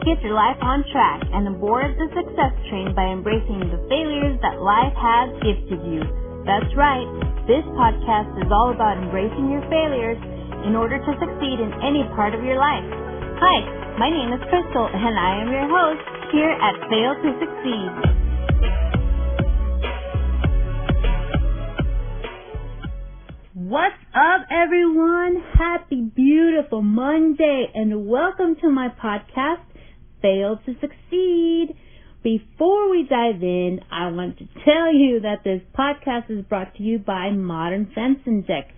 Get your life on track and aboard the success train by embracing the failures that life has gifted you. That's right, this podcast is all about embracing your failures in order to succeed in any part of your life. Hi, my name is Crystal and I am your host here at Fail to Succeed. What's up, everyone? Happy, beautiful Monday and welcome to my podcast, Fail to Succeed. Before we dive in, I want to tell you that this podcast is brought to you by Modern Fence and Deck,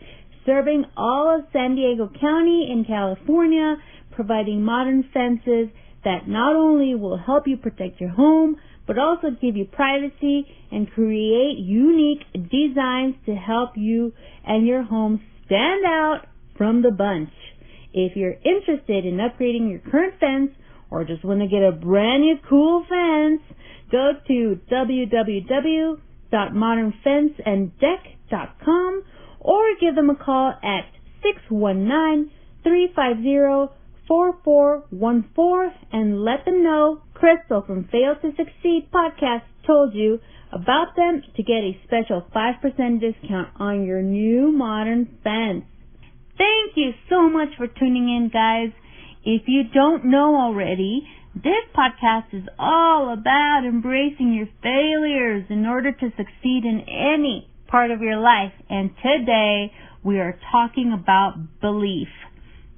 serving all of San Diego County in California, providing modern fences that not only will help you protect your home, but also give you privacy and create unique designs to help you and your home stand out from the bunch. If you're interested in upgrading your current fence or just want to get a brand new cool fence, go to www.modernfenceanddeck.com or give them a call at 619-350-4414 and let them know Crystal from Fail to Succeed podcast told you about them to get a special 5% discount on your new modern fence. Thank you so much for tuning in, guys. If you don't know already, this podcast is all about embracing your failures in order to succeed in any part of your life. And today we are talking about belief.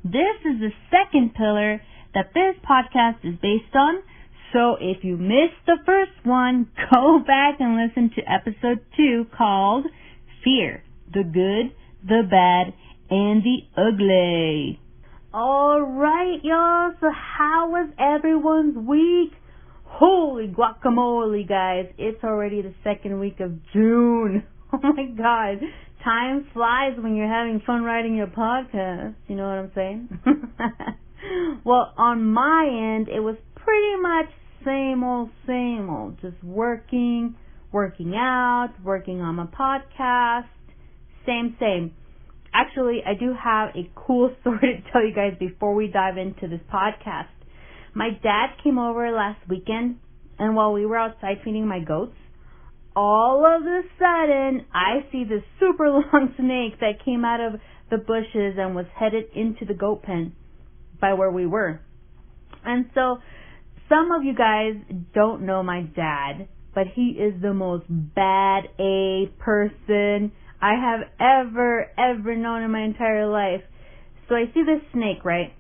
This is the second pillar that this podcast is based on. So if you missed the first one, go back and listen to episode 2 called Fear, the Good, the Bad, and the Ugly. Alright, y'all, so how was everyone's week? Holy guacamole, guys. It's already the second week of June. Oh my God. Time flies when you're having fun writing your podcast. You know what I'm saying? Well, on my end, it was pretty much same old. Just working out, working on my podcast. Same. Actually, I do have a cool story to tell you guys before we dive into this podcast. My dad came over last weekend, and while we were outside feeding my goats, all of a sudden, I see this super long snake that came out of the bushes and was headed into the goat pen by where we were. And so, some of you guys don't know my dad, but he is the most bad A person I have ever known in my entire life. So I see this snake, right?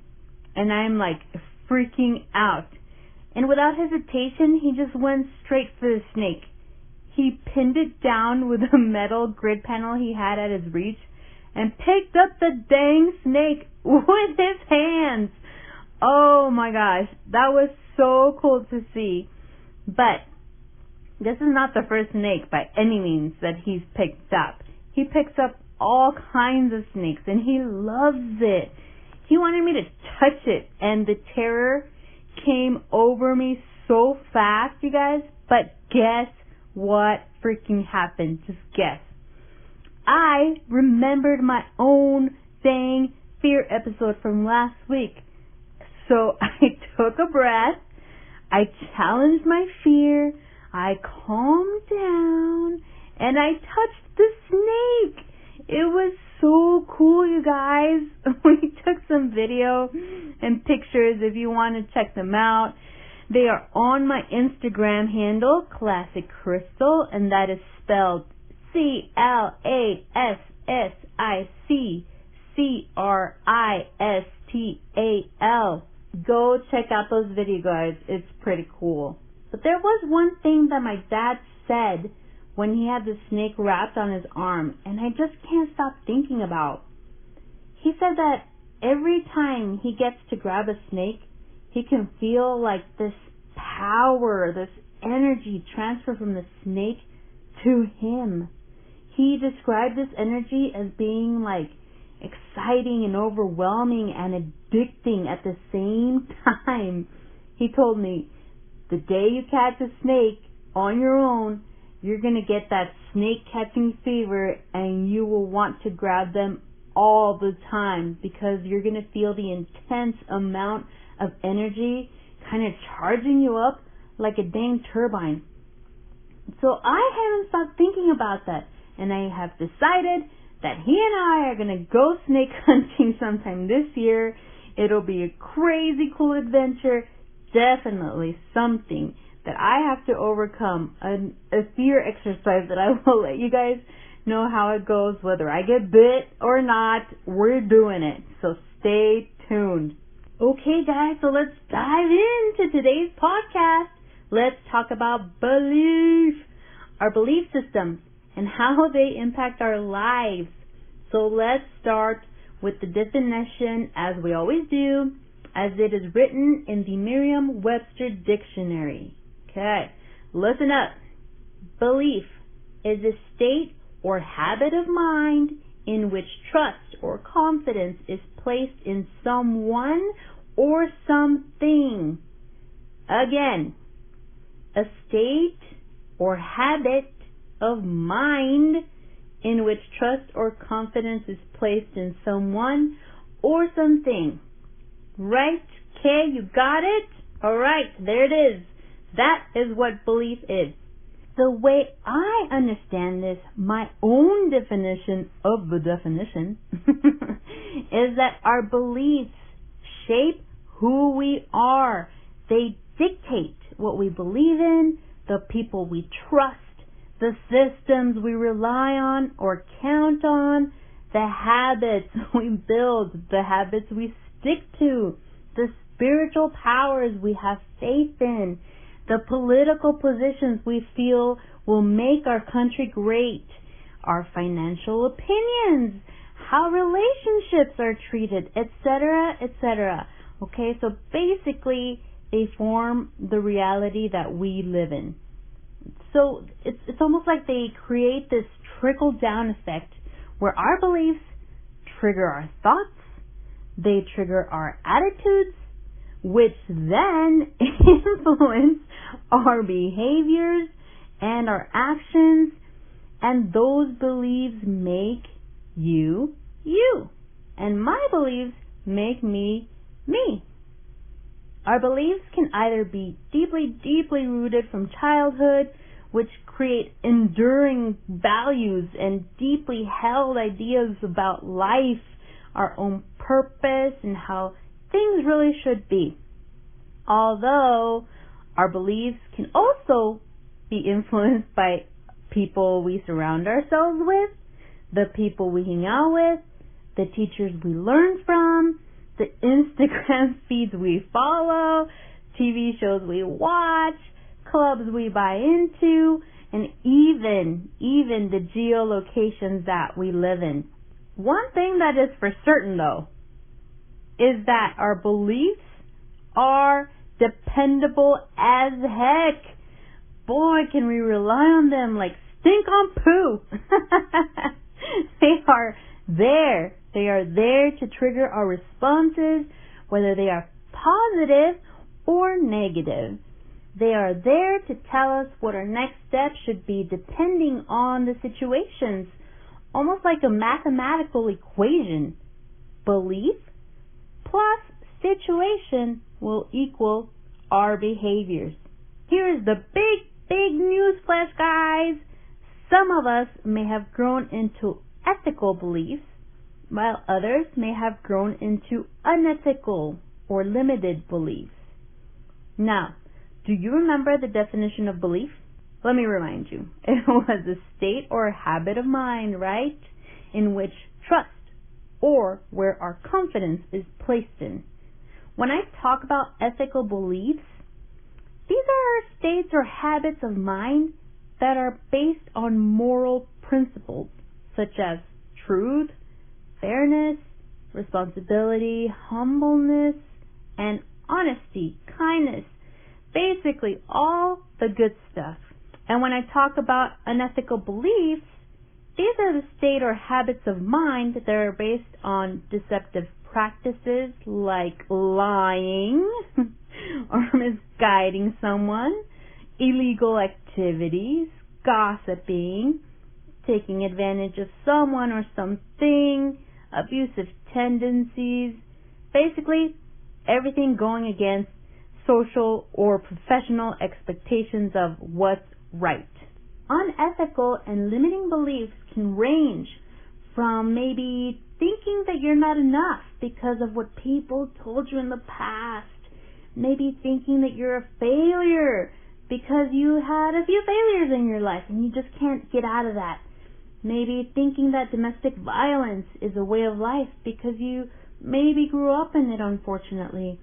And I'm like freaking out. And without hesitation, he just went straight for the snake. He pinned it down with a metal grid panel he had at his reach and picked up the dang snake with his hands. Oh my gosh, that was so cool to see. But this is not the first snake by any means that he's picked up. He picks up all kinds of snakes and he loves it. He wanted me to touch it and the terror came over me so fast, you guys. But guess what freaking happened? Just guess. I remembered my own dang fear episode from last week. So I took a breath. I challenged my fear. I calmed down. And I touched the snake. It was so cool, you guys. We took some video and pictures if you want to check them out. They are on my Instagram handle, Classic Crystal, and that is spelled ClassicCrystal. Go check out those videos, guys. It's pretty cool. But there was one thing that my dad said when he had the snake wrapped on his arm, and I just can't stop thinking about. He said that every time he gets to grab a snake, he can feel like this power, this energy transfer from the snake to him. He described this energy as being like exciting and overwhelming and addicting at the same time. He told me, the day you catch a snake on your own, you're going to get that snake catching fever and you will want to grab them all the time because you're going to feel the intense amount of energy kind of charging you up like a dang turbine. So I haven't stopped thinking about that, and I have decided that he and I are going to go snake hunting sometime this year. It'll be a crazy cool adventure, definitely something that I have to overcome, a fear exercise that I will let you guys know how it goes, whether I get bit or not. We're doing it, so stay tuned. Okay guys, so let's dive into today's podcast. Let's talk about belief, our belief systems, and how they impact our lives. So let's start with the definition, as we always do, as it is written in the Merriam-Webster Dictionary. Okay, listen up. Belief is a state or habit of mind in which trust or confidence is placed in someone or something. Again, a state or habit of mind in which trust or confidence is placed in someone or something. Right? Okay, you got it? Alright, there it is. That is what belief is. The way I understand this, my own definition of the definition, is that our beliefs shape who we are. They dictate what we believe in, the people we trust, the systems we rely on or count on, the habits we build, the habits we stick to, the spiritual powers we have faith in, the political positions we feel will make our country great, our financial opinions, how relationships are treated, etc., etc. Okay, so basically they form the reality that we live in. So it's almost like they create this trickle-down effect where our beliefs trigger our thoughts, they trigger our attitudes, which then influence our behaviors and our actions, and those beliefs make you, you. And my beliefs make me, me. Our beliefs can either be deeply, deeply rooted from childhood, which create enduring values and deeply held ideas about life, our own purpose, and how things really should be. Although our beliefs can also be influenced by people we surround ourselves with, the people we hang out with, the teachers we learn from, the Instagram feeds we follow, TV shows we watch, clubs we buy into, and even the geolocations that we live in. One thing that is for certain, though, is that our beliefs are dependable as heck. Boy, can we rely on them like stink on poo. They are there. They are there to trigger our responses, whether they are positive or negative. They are there to tell us what our next step should be depending on the situations. Almost like a mathematical equation. Belief plus situation will equal our behaviors. Here is the big news flash, guys. Some of us may have grown into ethical beliefs, while others may have grown into unethical or limited beliefs. Now, do you remember the definition of belief? Let me remind you. It was a state or a habit of mind, right? In which trust or where our confidence is placed in. When I talk about ethical beliefs, these are states or habits of mind that are based on moral principles such as truth, fairness, responsibility, humbleness, and honesty, kindness. Basically, all the good stuff. And when I talk about unethical beliefs, these are the state or habits of mind that are based on deceptive practices like lying or misguiding someone, illegal activities, gossiping, taking advantage of someone or something, abusive tendencies, basically everything going against social or professional expectations of what's right. Unethical and limiting beliefs can range from maybe thinking that you're not enough because of what people told you in the past. Maybe thinking that you're a failure because you had a few failures in your life and you just can't get out of that. Maybe thinking that domestic violence is a way of life because you maybe grew up in it, unfortunately.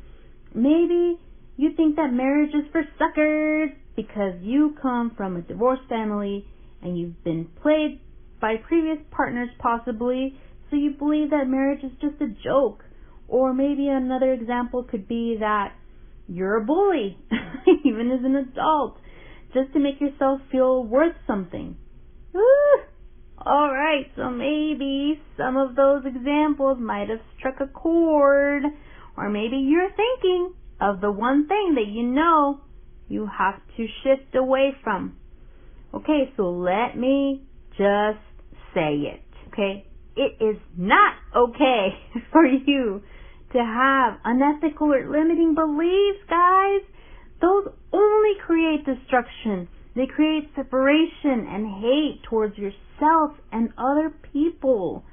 Maybe you think that marriage is for suckers because you come from a divorced family and you've been played by previous partners possibly, so you believe that marriage is just a joke. Or maybe another example could be that you're a bully, even as an adult, just to make yourself feel worth something. Alright, so maybe some of those examples might have struck a chord, or maybe you're thinking of the one thing that you know you have to shift away from. Okay, so let me just say it, okay? It is not okay for you to have unethical or limiting beliefs, guys. Those only create destruction. They create separation and hate towards yourself and other people.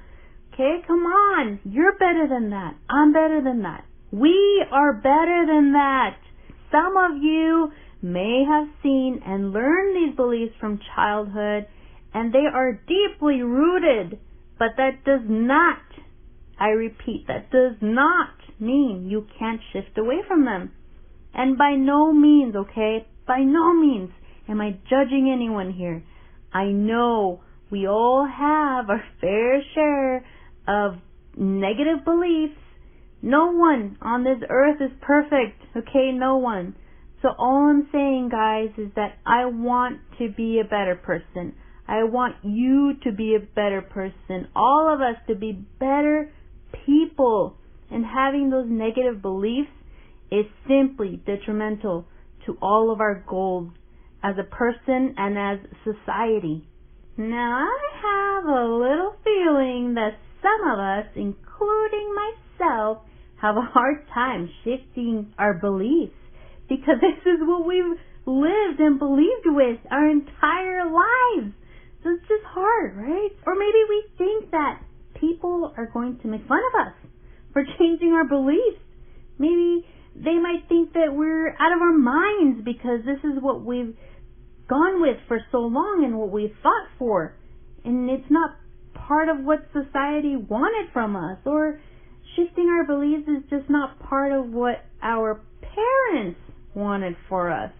Okay, come on. You're better than that. I'm better than that. We are better than that. Some of you may have seen and learned these beliefs from childhood, and they are deeply rooted, but that does not, I repeat, that does not mean you can't shift away from them. And by no means, okay, by no means am I judging anyone here. I know we all have our fair share of negative beliefs. No one on this earth is perfect, okay, no one. So all I'm saying, guys, is that I want to be a better person. I want you to be a better person. All of us to be better people. And having those negative beliefs is simply detrimental to all of our goals as a person and as society. Now, I have a little feeling that some of us, including myself, have a hard time shifting our beliefs, because this is what we've lived and believed with our entire lives. So it's just hard, right? Or maybe we think that people are going to make fun of us for changing our beliefs. Maybe they might think that we're out of our minds because this is what we've gone with for so long and what we've fought for. And it's not part of what society wanted from us. Or shifting our beliefs is just not part of what our parents wanted for us.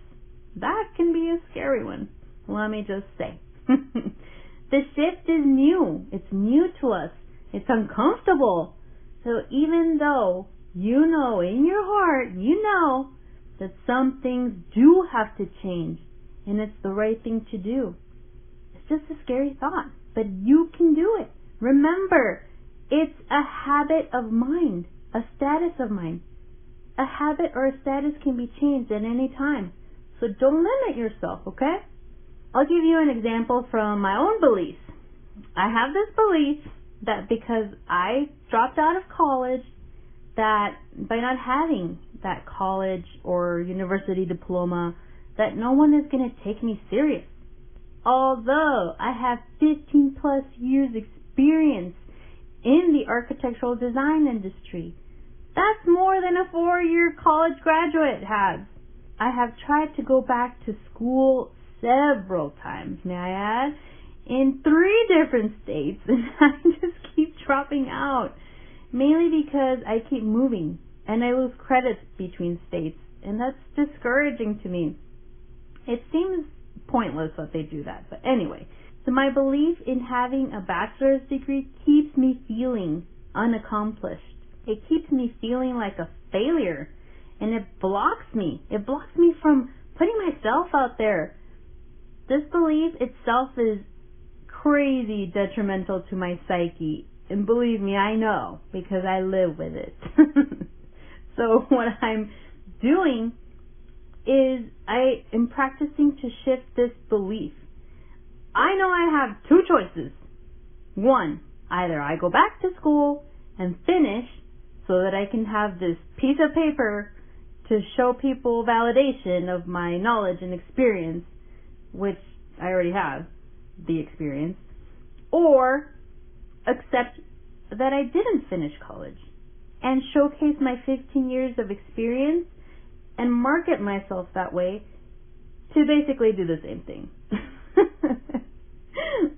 That can be a scary one, let me just say. The shift is new. It's new to us. It's uncomfortable. So even though you know in your heart, you know that some things do have to change and it's the right thing to do. It's just a scary thought, but you can do it. Remember, it's a habit of mind, a status of mind. A habit or a status can be changed at any time. So don't limit yourself, okay? I'll give you an example from my own beliefs. I have this belief that because I dropped out of college, that by not having that college or university diploma, that no one is going to take me serious. Although I have 15 plus years experience in the architectural design industry. That's more than a 4-year college graduate has. I have tried to go back to school several times, may I add, in 3 different states, and I just keep dropping out, mainly because I keep moving and I lose credits between states, and that's discouraging to me. It seems pointless that they do that, but anyway. So my belief in having a bachelor's degree keeps me feeling unaccomplished. It keeps me feeling like a failure, and it blocks me. It blocks me from putting myself out there. This belief itself is crazy detrimental to my psyche, and believe me, I know, because I live with it. So what I'm doing is I am practicing to shift this belief. I know I have 2 choices. 1, either I go back to school and finish so that I can have this piece of paper to show people validation of my knowledge and experience, which I already have the experience, or accept that I didn't finish college and showcase my 15 years of experience and market myself that way to basically do the same thing.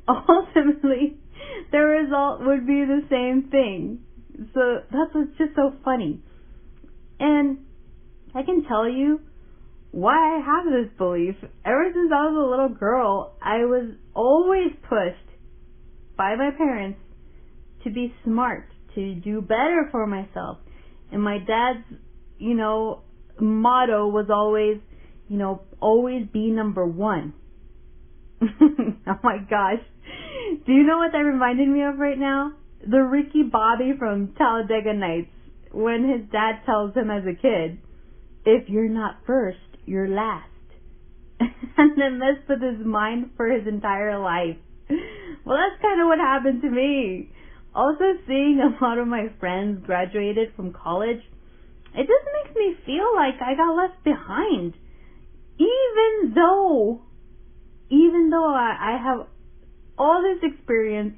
Ultimately, the result would be the same thing. So that's what's just so funny. And I can tell you why I have this belief. Ever since I was a little girl, I was always pushed by my parents to be smart, to do better for myself. And my dad's, motto was always, always be number one. Oh my gosh. Do you know what that reminded me of right now? The Ricky Bobby from Talladega Nights, when his dad tells him as a kid, if you're not first, you're last. And then messed with his mind for his entire life. Well, that's kind of what happened to me. Also, seeing a lot of my friends graduated from college, it just makes me feel like I got left behind. Even though I have all this experience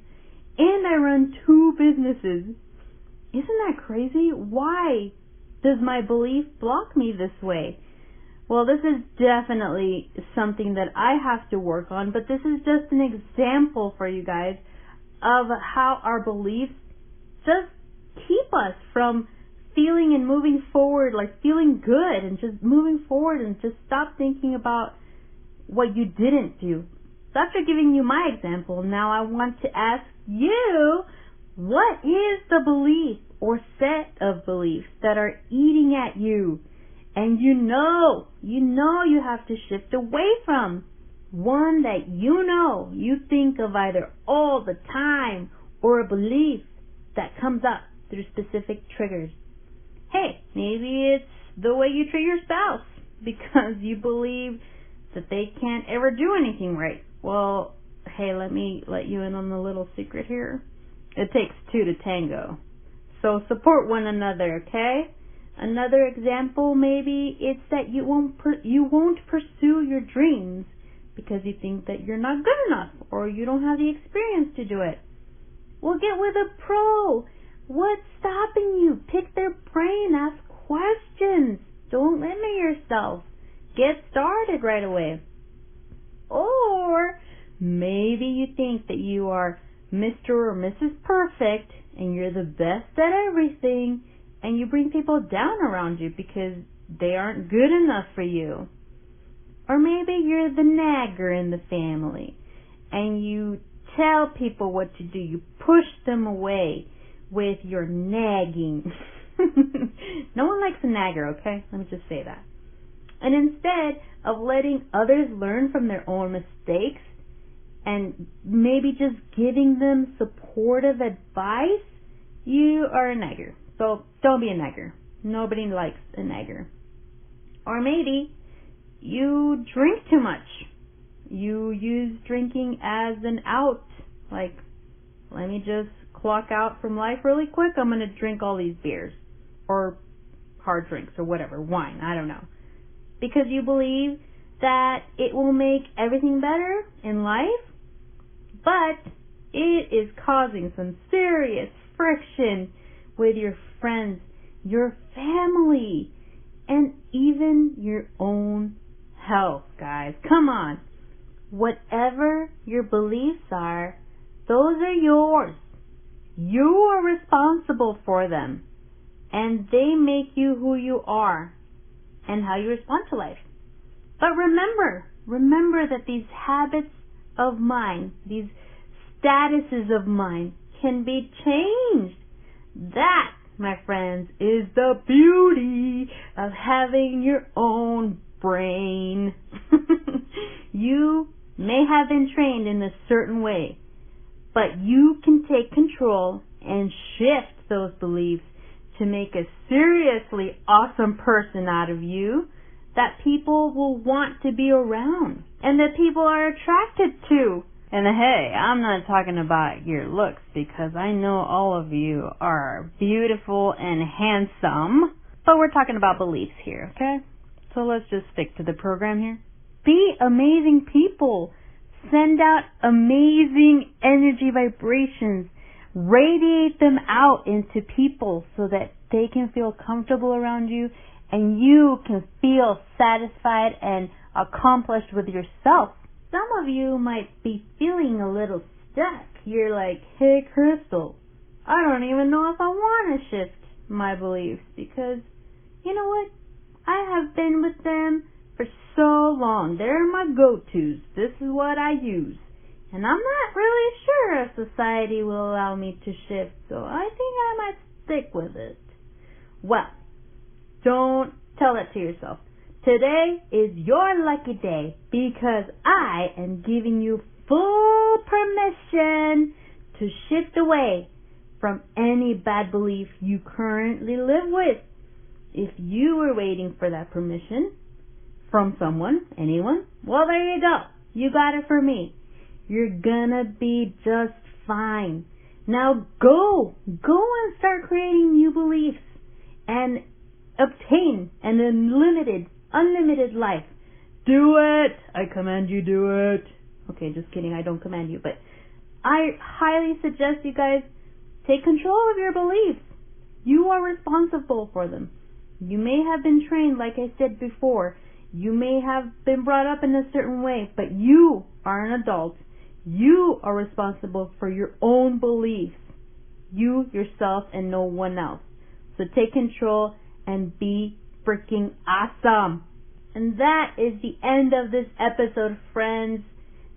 and I run 2 businesses. Isn't that crazy? Why does my belief block me this way? Well, this is definitely something that I have to work on, but this is just an example for you guys of how our beliefs just keep us from feeling and moving forward, like feeling good and just moving forward, and just stop thinking about what you didn't do. So after giving you my example, now I want to ask you, what is the belief or set of beliefs that are eating at you and you know you have to shift away from? One that you think of either all the time, or a belief that comes up through specific triggers. Hey, maybe it's the way you treat your spouse because you believe that they can't ever do anything right. Well, hey, let me let you in on a little secret here. It takes 2 to tango. So support one another, okay? Another example, maybe it's that you won't pursue your dreams because you think that you're not good enough or you don't have the experience to do it. Well, get with a pro. What's stopping you? Pick their brain. Ask questions. Don't limit yourself. Get started right away. Or maybe you think that you are Mr. or Mrs. Perfect and you're the best at everything, and you bring people down around you because they aren't good enough for you. Or maybe you're the nagger in the family and you tell people what to do. You push them away with your nagging. No one likes a nagger, okay? Let me just say that. And instead of letting others learn from their own mistakes and maybe just giving them supportive advice, you are a nagger. So don't be a nagger. Nobody likes a nagger. Or maybe you drink too much. You use drinking as an out. Like, let me just clock out from life really quick. I'm going to drink all these beers or hard drinks or whatever, wine, I don't know. Because you believe that it will make everything better in life, but it is causing some serious friction with your friends, your family, and even your own health, guys. Come on. Whatever your beliefs are, those are yours. You are responsible for them, and they make you who you are and how you respond to life. But remember that these habits of mine, these statuses of mine, can be changed. That, my friends, is the beauty of having your own brain. You may have been trained in a certain way, but you can take control and shift those beliefs to make a seriously awesome person out of you that people will want to be around and that people are attracted to. And hey, I'm not talking about your looks, because I know all of you are beautiful and handsome. But we're talking about beliefs here, okay? So let's just stick to the program here. Be amazing people. Send out amazing energy vibrations. Radiate them out into people so that they can feel comfortable around you and you can feel satisfied and accomplished with yourself. Some of you might be feeling a little stuck. You're like, hey, Crystal, I don't even know if I want to shift my beliefs because, you know what? I have been with them for so long. They're my go-tos. This is what I use. And I'm not really sure if society will allow me to shift, so I think I might stick with it. Well, don't tell that to yourself. Today is your lucky day because I am giving you full permission to shift away from any bad belief you currently live with. If you were waiting for that permission from someone, anyone, well, there you go. You got it from me. You're gonna be just fine. Now go and start creating new beliefs and obtain an unlimited life. Do it. I command you, do it. Okay, just kidding. I don't command you, but I highly suggest you guys take control of your beliefs. You are responsible for them. You may have been trained, like I said before. You may have been brought up in a certain way, but you are an adult. You are responsible for your own beliefs. You, yourself, and no one else. So take control and be freaking awesome. And that is the end of this episode, friends.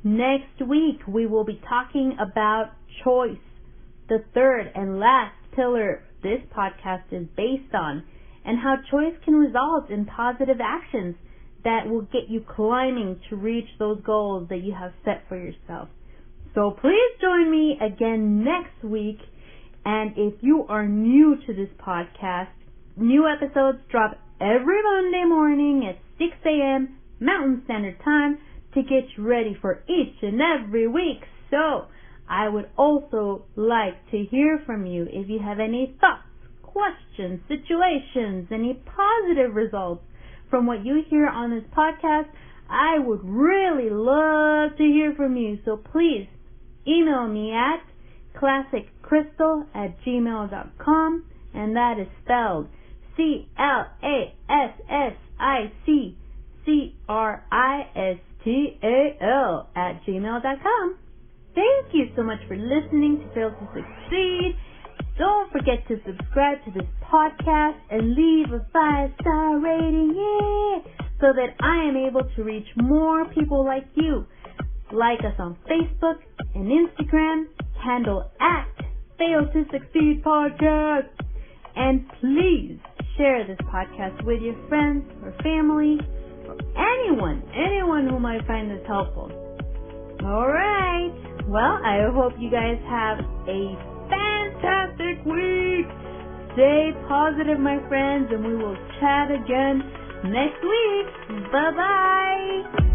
Next week, we will be talking about choice, the third and last pillar this podcast is based on, and how choice can result in positive actions that will get you climbing to reach those goals that you have set for yourself. So please join me again next week. And if you are new to this podcast, new episodes drop every Monday morning at 6 a.m. Mountain Standard Time to get you ready for each and every week. So I would also like to hear from you if you have any thoughts, questions, situations, any positive results from what you hear on this podcast. I would really love to hear from you. So please email me at classiccrystal@gmail.com, and that is spelled ClassicCrystal@gmail.com. Thank you so much for listening to Fail to Succeed. Don't forget to subscribe to this podcast and leave a 5-star rating, so that I am able to reach more people like you. Like us on Facebook and Instagram, handle @Fail to Succeed Podcast. And please share this podcast with your friends or family or anyone who might find this helpful. Alright, well, I hope you guys have a fantastic week. Stay positive, my friends, and we will chat again next week. Bye-bye.